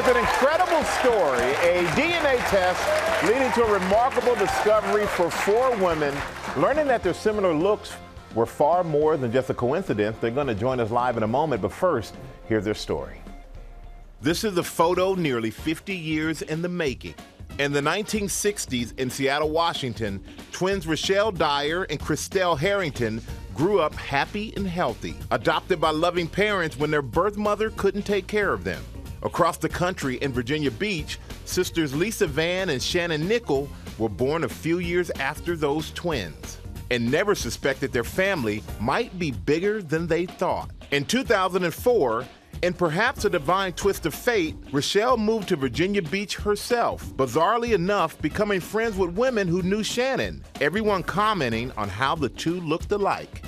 with an incredible story, a DNA test leading to a remarkable discovery for 4 women, learning that their similar looks were far more than just a coincidence. They're going to join us live in a moment, but first, here's their story. This is a photo nearly 50 years in the making. In the 1960s in Seattle, Washington, twins Rochelle Dyer and Christelle Harrington grew up happy and healthy, adopted by loving parents when their birth mother couldn't take care of them. Across the country in Virginia Beach, sisters Lisa Van and Shannon Nickel were born a few years after those twins and never suspected their family might be bigger than they thought. In 2004, and perhaps a divine twist of fate, Rochelle moved to Virginia Beach herself, bizarrely enough becoming friends with women who knew Shannon, everyone commenting on how the two looked alike.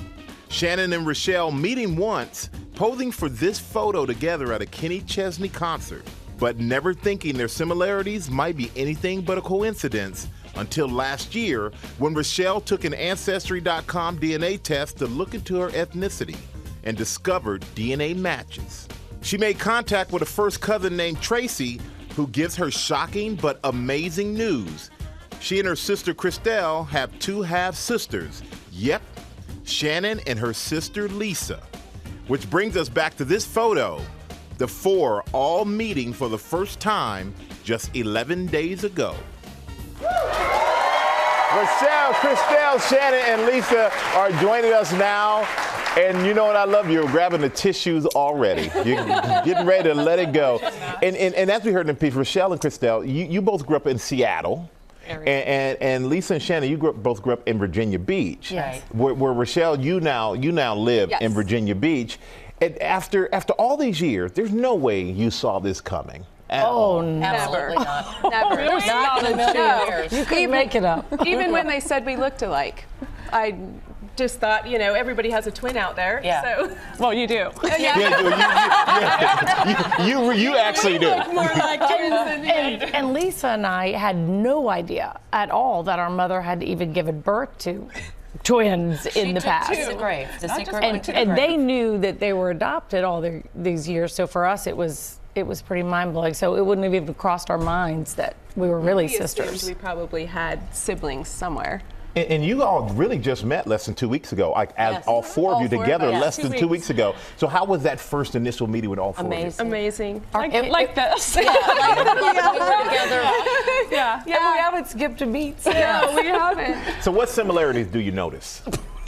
Shannon and Rochelle meeting once, posing for this photo together at a Kenny Chesney concert, but never thinking their similarities might be anything but a coincidence until last year when Rochelle took an Ancestry.com DNA test to look into her ethnicity and discovered DNA matches. She made contact with a first cousin named Tracy, who gives her shocking but amazing news. She and her sister Christelle have 2 half-sisters. Yep, Shannon and her sister Lisa. Which brings us back to this photo, the 4 all meeting for the first time just 11 days ago. Rochelle, Christelle, Shannon, and Lisa are joining us now. And you know what I love? You're grabbing the tissues already. You're getting ready to let it go. And as we heard in the piece, Rochelle and Christelle, you both grew up in Seattle. And Lisa and Shannon, you both grew up in Virginia Beach. Yes. Where Rochelle, you now live yes. in Virginia Beach. And after all these years, there's no way you saw this coming. Oh, Never. not. Never. Not in a million years. You couldn't make it up. Even when they said we looked alike, I just thought, you know, everybody has a twin out there. Yeah. So. Well, you do. You actually do. Look more like twins than And Lisa and I had no idea at all that our mother had even given birth to twins in the past. It's The secret. And they knew that they were adopted all these years. So for us, it was pretty mind-blowing. So it wouldn't have even crossed our minds that we were really sisters. We probably had siblings somewhere. And you all really just met less than 2 weeks ago, like Yes. all 4 of you together less than 2 weeks ago. So how was that first initial meeting with all 4 of you? Amazing. Like this. Yeah, like together. Yeah. And we haven't skipped a beat. So. No, we haven't. So what similarities do you notice?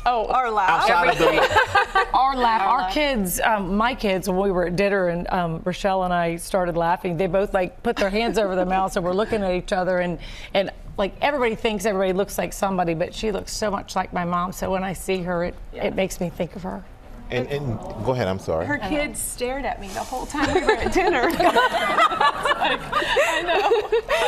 Oh, our laugh. Outside of the Our laugh, our kids, my kids, when we were at dinner and Rochelle and I started laughing, they both like put their hands over their mouths and we're looking at each other and like everybody thinks everybody looks like somebody, but she looks so much like my mom. So when I see her, it makes me think of her. and go ahead, I'm sorry. Her kids stared at me the whole time we were at dinner. I know.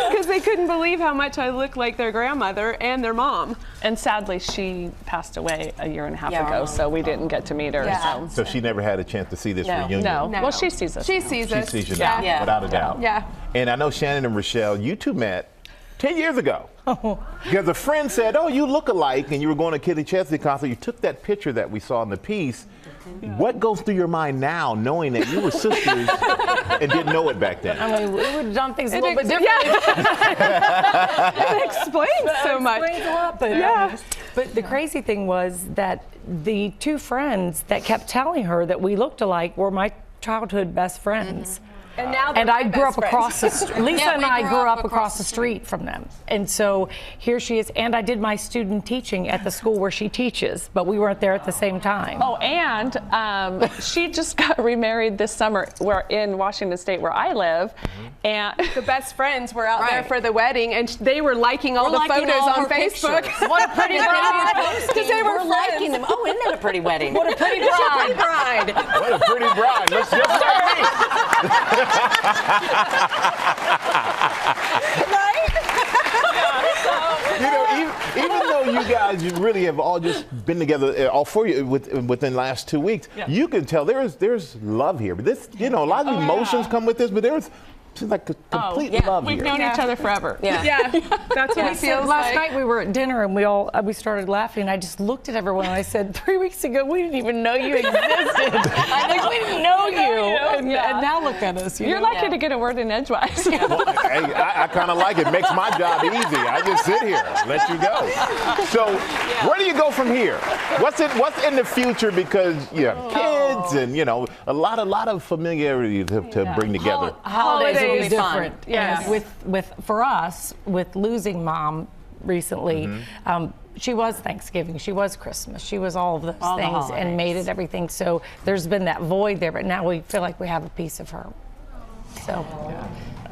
Because they couldn't believe how much I looked like their grandmother and their mom. And sadly, she passed away a year and a half ago, so we didn't get to meet her. Yeah. So she never had a chance to see this reunion? No. No. Well, she sees us. She sees us. She sees you Yeah. now, without a doubt. Yeah. And I know Shannon and Rochelle, you 2 met 10 years ago. Because a friend said, oh, you look alike, and you were going to Kenny Chesney concert. You took that picture that we saw in the piece. What goes through your mind now, knowing that you were sisters and didn't know it back then? I mean, we would have done things a little bit differently. It explains so much. Explains a lot, but, but the crazy thing was that the 2 friends that kept telling her that we looked alike were my childhood best friends. And now And I grew up friends. across the street. Lisa and I grew up across the street from them. And so here she is. And I did my student teaching at the school where she teaches, but we weren't there at the same time. Oh, and she just got remarried this summer. We're in Washington State, where I live, and The best friends were out there for the wedding, and they were liking all the photos on Facebook. What a pretty bride. Because they were liking them. Oh, isn't that a pretty wedding? What a pretty bride. What a pretty bride. Looks just like me. You know, even though you guys really have all just been together, all 4 of you within the last 2 weeks, you can tell there's love here. But this, you know, a lot of emotions come with this, but She's like a complete love We've here. known each other forever. Yeah, that's what it feels Last like. night we were at dinner and we started laughing. I just looked at everyone and I said, 3 weeks ago we didn't even know you existed. Like, we didn't know you. And now look at us. You're lucky to get a word in edgewise. Well, hey, I kind of like it. Makes my job easy. I just sit here, let you go. So, where do you go from here? What's in the future? Because you have kids and a lot of familiarity to bring together. Holidays will be Holidays. different. Yes. And for us, with losing Mom recently, she was Thanksgiving, she was Christmas, she was all of those All the things holidays. and made it everything. So there's been that void there, but now we feel like we have a piece of her. So.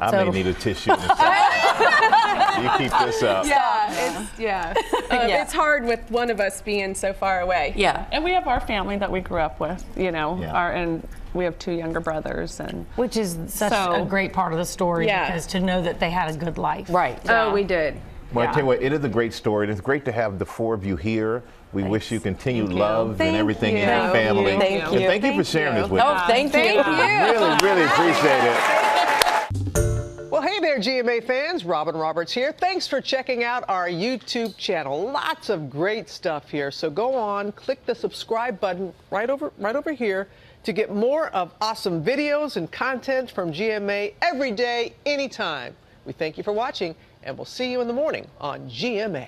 I may need a tissue in a second. You keep this up. It's hard with one of us being so far away. Yeah. And we have our family that we grew up with, and we have 2 younger brothers. Which is such a great part of the story, because to know that they had a good life. Right. Oh, we did. Well, I tell you what, it is a great story, and it's great to have the 4 of you here. We wish you continued love and everything in your family. Thank And you. thank you for sharing this with us. Thank you. Really, really appreciate it. Well, hey there, GMA fans. Robin Roberts here. Thanks for checking out our YouTube channel. Lots of great stuff here. So go on, click the subscribe button right over here to get more of awesome videos and content from GMA every day, anytime. We thank you for watching, and we'll see you in the morning on GMA.